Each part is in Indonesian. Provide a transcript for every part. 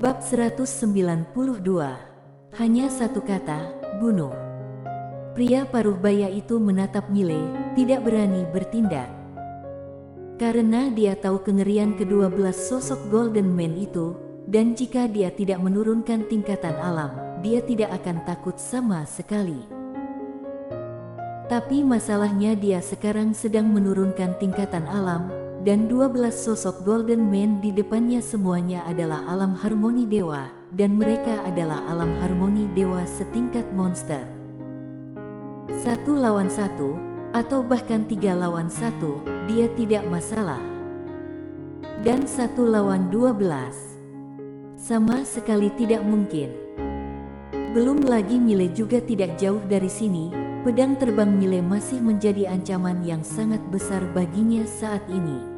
Bab 192. Hanya satu kata, bunuh. Pria paruh baya itu menatap Mile, tidak berani bertindak. Karena dia tahu kengerian kedua belas sosok Golden Man itu, dan jika dia tidak menurunkan tingkatan alam, dia tidak akan takut sama sekali. Tapi masalahnya dia sekarang sedang menurunkan tingkatan alam, dan 12 sosok Golden Man di depannya semuanya adalah alam harmoni dewa, dan mereka adalah alam harmoni dewa setingkat monster. 1 lawan 1, atau bahkan 3 lawan 1, dia tidak masalah. Dan 1 lawan 12, sama sekali tidak mungkin. Belum lagi Mile juga tidak jauh dari sini, pedang terbang Mile masih menjadi ancaman yang sangat besar baginya saat ini.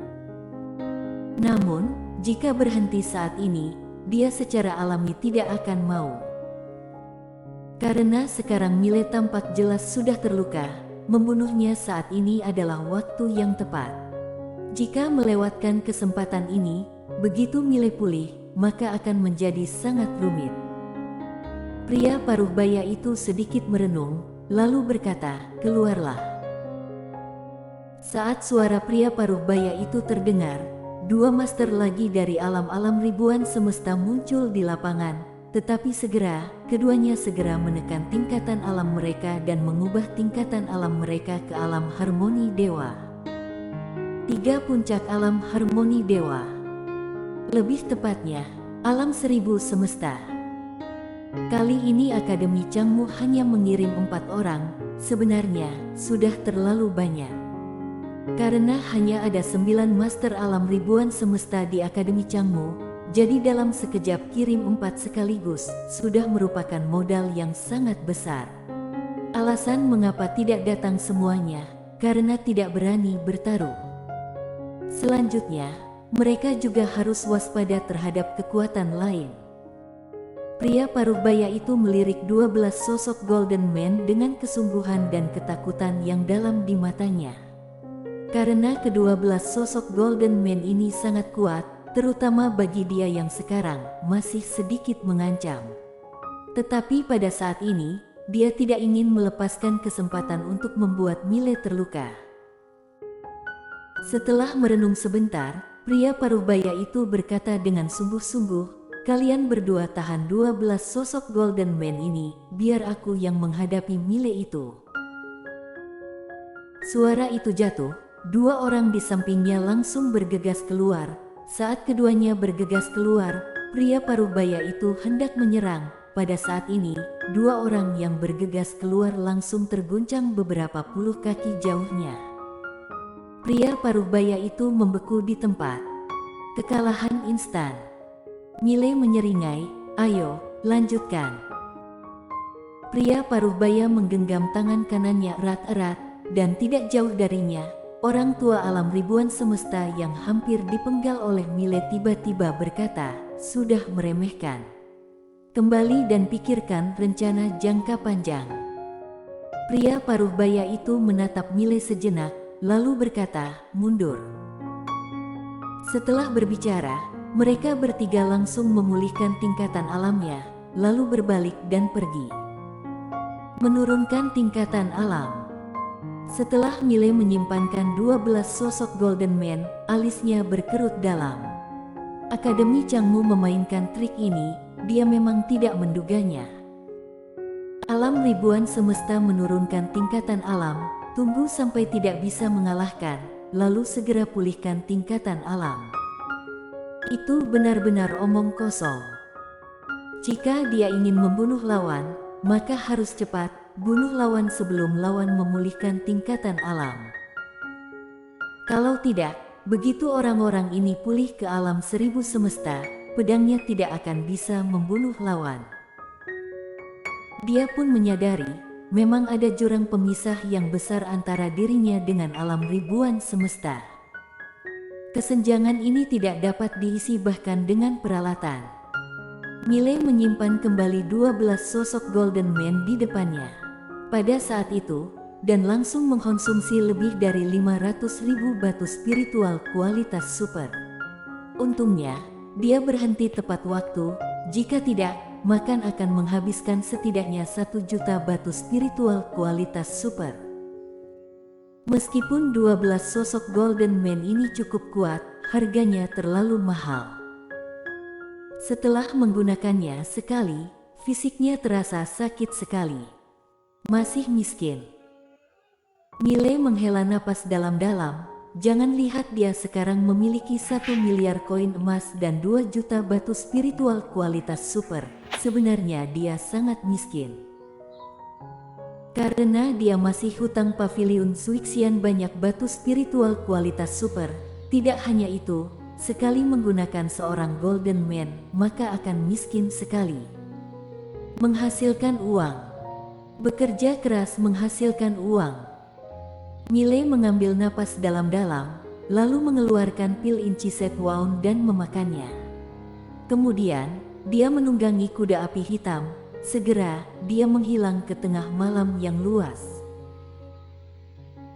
Namun, jika berhenti saat ini, dia secara alami tidak akan mau. Karena sekarang Mile tampak jelas sudah terluka, membunuhnya saat ini adalah waktu yang tepat. Jika melewatkan kesempatan ini, begitu Mile pulih, maka akan menjadi sangat rumit. Pria paruh baya itu sedikit merenung, lalu berkata, "Keluarlah." Saat suara pria paruh baya itu terdengar, 2 master lagi dari alam-alam ribuan semesta muncul di lapangan, tetapi segera, keduanya segera menekan tingkatan alam mereka dan mengubah tingkatan alam mereka ke alam harmoni dewa. 3 puncak alam harmoni dewa. Lebih tepatnya, alam 1000 semesta. Kali ini Akademi Changmu hanya mengirim 4 orang, sebenarnya sudah terlalu banyak. Karena hanya ada 9 master alam ribuan semesta di Akademi Changmu, jadi dalam sekejap kirim 4 sekaligus, sudah merupakan modal yang sangat besar. Alasan mengapa tidak datang semuanya, karena tidak berani bertaruh. Selanjutnya, mereka juga harus waspada terhadap kekuatan lain. Pria paruh baya itu melirik 12 sosok Golden Man dengan kesungguhan dan ketakutan yang dalam di matanya. Karena kedua belas sosok Golden Man ini sangat kuat, terutama bagi dia yang sekarang masih sedikit mengancam. Tetapi pada saat ini, dia tidak ingin melepaskan kesempatan untuk membuat Mile terluka. Setelah merenung sebentar, pria paruh baya itu berkata dengan sungguh-sungguh, "Kalian berdua tahan 12 sosok Golden Man ini, biar aku yang menghadapi Mile itu." Suara itu jatuh. 2 orang di sampingnya langsung bergegas keluar. Saat keduanya bergegas keluar, pria paruh baya itu hendak menyerang. Pada saat ini, 2 orang yang bergegas keluar langsung terguncang beberapa puluh kaki jauhnya. Pria paruh baya itu membeku di tempat. Kekalahan instan. Mile menyeringai, "Ayo, lanjutkan." Pria paruh baya menggenggam tangan kanannya erat-erat, dan tidak jauh darinya, orang tua alam ribuan semesta yang hampir dipenggal oleh Mile tiba-tiba berkata, "Sudah meremehkan. Kembali dan pikirkan rencana jangka panjang." Pria paruh baya itu menatap Mile sejenak, lalu berkata, "Mundur." Setelah berbicara, mereka bertiga langsung memulihkan tingkatan alamnya, lalu berbalik dan pergi. Menurunkan tingkatan alam. Setelah Mile menyimpankan 12 sosok Golden Man, alisnya berkerut dalam. Akademi Changmu memainkan trik ini, dia memang tidak menduganya. Alam ribuan semesta menurunkan tingkatan alam, tunggu sampai tidak bisa mengalahkan, lalu segera pulihkan tingkatan alam. Itu benar-benar omong kosong. Jika dia ingin membunuh lawan, maka harus cepat, bunuh lawan sebelum lawan memulihkan tingkatan alam. Kalau tidak, begitu orang-orang ini pulih ke alam 1000 semesta, pedangnya tidak akan bisa membunuh lawan. Dia pun menyadari, memang ada jurang pemisah yang besar antara dirinya dengan alam ribuan semesta. Kesenjangan ini tidak dapat diisi bahkan dengan peralatan. Mile menyimpan kembali 12 sosok Golden Man di depannya. Pada saat itu, dan langsung mengkonsumsi lebih dari 500.000 batu spiritual kualitas super. Untungnya, dia berhenti tepat waktu, jika tidak, makan akan menghabiskan setidaknya 1 juta batu spiritual kualitas super. Meskipun 12 sosok Golden Man ini cukup kuat, harganya terlalu mahal. Setelah menggunakannya sekali, fisiknya terasa sakit sekali. Masih miskin. Miley menghela napas dalam-dalam. Jangan lihat dia sekarang memiliki 1 miliar koin emas dan 2 juta batu spiritual kualitas super. Sebenarnya dia sangat miskin. Karena dia masih hutang Paviliun Suixian banyak batu spiritual kualitas super. Tidak hanya itu, sekali menggunakan seorang Golden Man, maka akan miskin sekali. Menghasilkan uang. Bekerja keras menghasilkan uang. Miley mengambil napas dalam-dalam, lalu mengeluarkan pil Inchiset Wound dan memakannya. Kemudian, dia menunggangi kuda api hitam. Segera, dia menghilang ke tengah malam yang luas.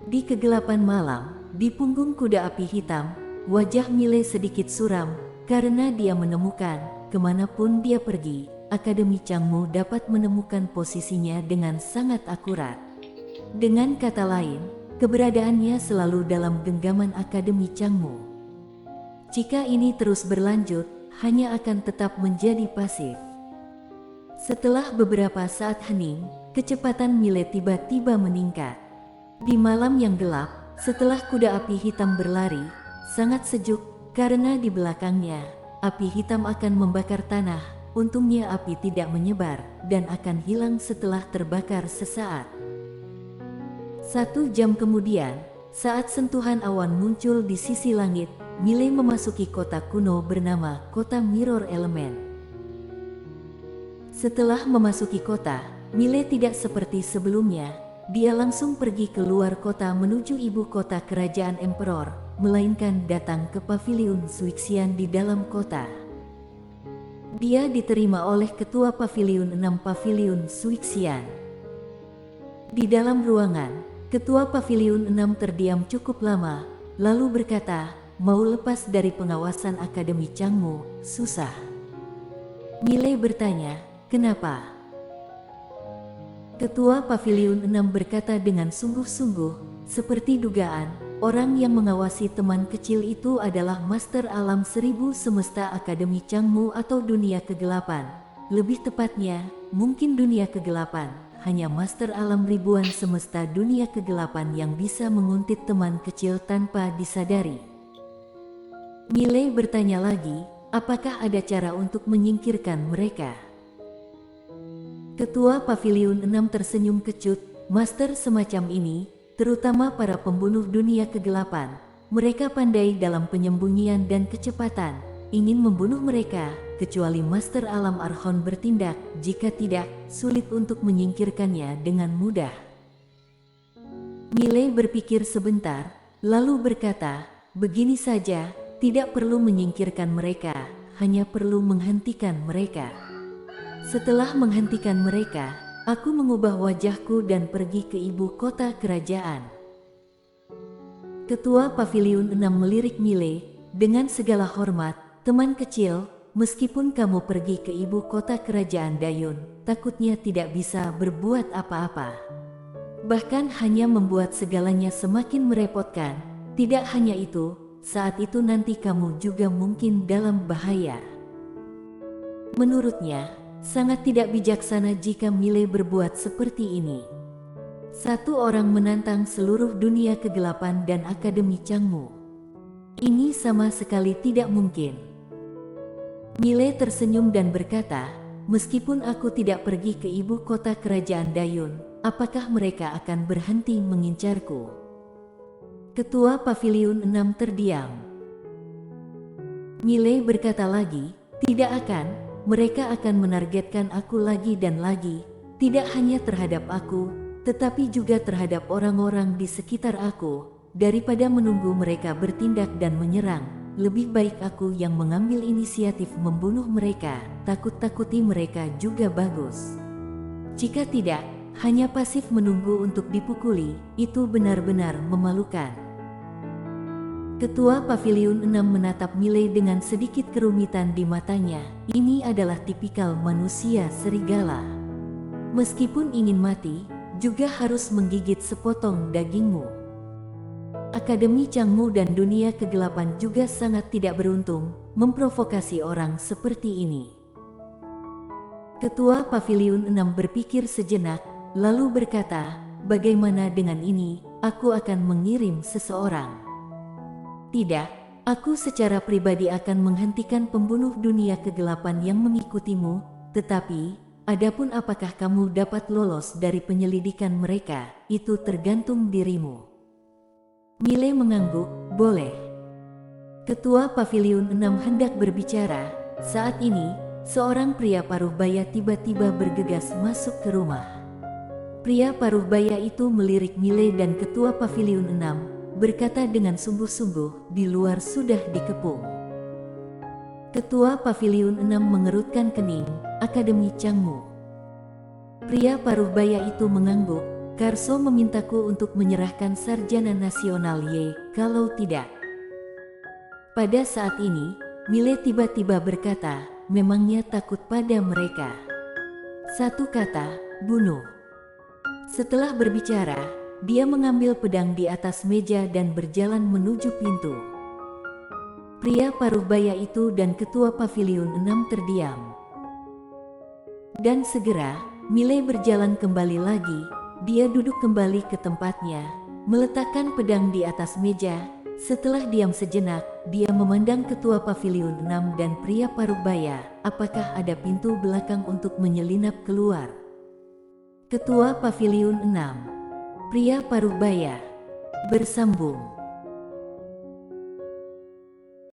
Di kegelapan malam, di punggung kuda api hitam, wajah Miley sedikit suram, karena dia menemukan, kemanapun dia pergi, Akademi Changmu dapat menemukan posisinya dengan sangat akurat. Dengan kata lain, keberadaannya selalu dalam genggaman Akademi Changmu. Jika ini terus berlanjut, hanya akan tetap menjadi pasif. Setelah beberapa saat hening, kecepatan Miley tiba-tiba meningkat. Di malam yang gelap, setelah kuda api hitam berlari, sangat sejuk, karena di belakangnya, api hitam akan membakar tanah. Untungnya api tidak menyebar, dan akan hilang setelah terbakar sesaat. 1 jam kemudian, saat sentuhan awan muncul di sisi langit, Miley memasuki kota kuno bernama Kota Mirror Element. Setelah memasuki kota, Miley tidak seperti sebelumnya, dia langsung pergi ke luar kota menuju ibu kota kerajaan Emperor, melainkan datang ke Paviliun Suixian di dalam kota. Dia diterima oleh Ketua Paviliun 6 Paviliun Suixian. Di dalam ruangan, Ketua Paviliun 6 terdiam cukup lama, lalu berkata, mau lepas dari pengawasan Akademi Changmu, susah. Miley bertanya, kenapa? Ketua Paviliun 6 berkata dengan sungguh-sungguh, seperti dugaan, orang yang mengawasi teman kecil itu adalah Master Alam 1000 Semesta Akademi Changmu atau Dunia Kegelapan. Lebih tepatnya, mungkin Dunia Kegelapan. Hanya Master Alam ribuan semesta dunia kegelapan yang bisa menguntit teman kecil tanpa disadari. Miley bertanya lagi, apakah ada cara untuk menyingkirkan mereka? Ketua Paviliun 6 tersenyum kecut, master semacam ini, terutama para pembunuh dunia kegelapan, mereka pandai dalam penyembunyian dan kecepatan, ingin membunuh mereka. Kecuali Master Alam Archon bertindak, jika tidak, sulit untuk menyingkirkannya dengan mudah. Miley berpikir sebentar, lalu berkata, begini saja, tidak perlu menyingkirkan mereka, hanya perlu menghentikan mereka. Setelah menghentikan mereka, aku mengubah wajahku dan pergi ke ibu kota kerajaan. Ketua Paviliun 6 melirik Miley, dengan segala hormat, teman kecil, meskipun kamu pergi ke ibu kota kerajaan Dayun, takutnya tidak bisa berbuat apa-apa. Bahkan hanya membuat segalanya semakin merepotkan. Tidak hanya itu, saat itu nanti kamu juga mungkin dalam bahaya. Menurutnya, sangat tidak bijaksana jika Miley berbuat seperti ini. Satu orang menantang seluruh dunia kegelapan dan Akademi Changmu. Ini sama sekali tidak mungkin. Miley tersenyum dan berkata, meskipun aku tidak pergi ke ibu kota kerajaan Dayun, apakah mereka akan berhenti mengincarku? Ketua Paviliun 6 terdiam. Miley berkata lagi, tidak akan, mereka akan menargetkan aku lagi dan lagi, tidak hanya terhadap aku, tetapi juga terhadap orang-orang di sekitar aku. Daripada menunggu mereka bertindak dan menyerang, lebih baik aku yang mengambil inisiatif membunuh mereka, takut-takuti mereka juga bagus. Jika tidak, hanya pasif menunggu untuk dipukuli, itu benar-benar memalukan. Ketua Paviliun 6 menatap Mile dengan sedikit kerumitan di matanya. Ini adalah tipikal manusia serigala. Meskipun ingin mati, juga harus menggigit sepotong dagingmu. Akademi Changmu dan dunia kegelapan juga sangat tidak beruntung, memprovokasi orang seperti ini. Ketua Paviliun 6 berpikir sejenak, lalu berkata, bagaimana dengan ini, aku akan mengirim seseorang. Tidak, aku secara pribadi akan menghentikan pembunuh dunia kegelapan yang mengikutimu, tetapi, adapun apakah kamu dapat lolos dari penyelidikan mereka, itu tergantung dirimu. Mile mengangguk, boleh. Ketua Paviliun 6 hendak berbicara, saat ini, seorang pria paruh baya tiba-tiba bergegas masuk ke rumah. Pria paruh baya itu melirik Mile dan Ketua Paviliun 6, berkata dengan sungguh-sungguh, di luar sudah dikepung. Ketua Paviliun 6 mengerutkan kening, Akademi Changmu. Pria paruh baya itu mengangguk, Karso memintaku untuk menyerahkan sarjana nasional Y, kalau tidak. Pada saat ini, Mile tiba-tiba berkata, memangnya takut pada mereka. Satu kata, bunuh. Setelah berbicara, dia mengambil pedang di atas meja dan berjalan menuju pintu. Pria paruh baya itu dan Ketua Paviliun 6 terdiam. Dan segera, Mile berjalan kembali lagi. Dia duduk kembali ke tempatnya, meletakkan pedang di atas meja. Setelah diam sejenak, dia memandang Ketua Paviliun 6 dan pria paruh baya. Apakah ada pintu belakang untuk menyelinap keluar? Ketua Paviliun 6, pria paruh baya, bersambung.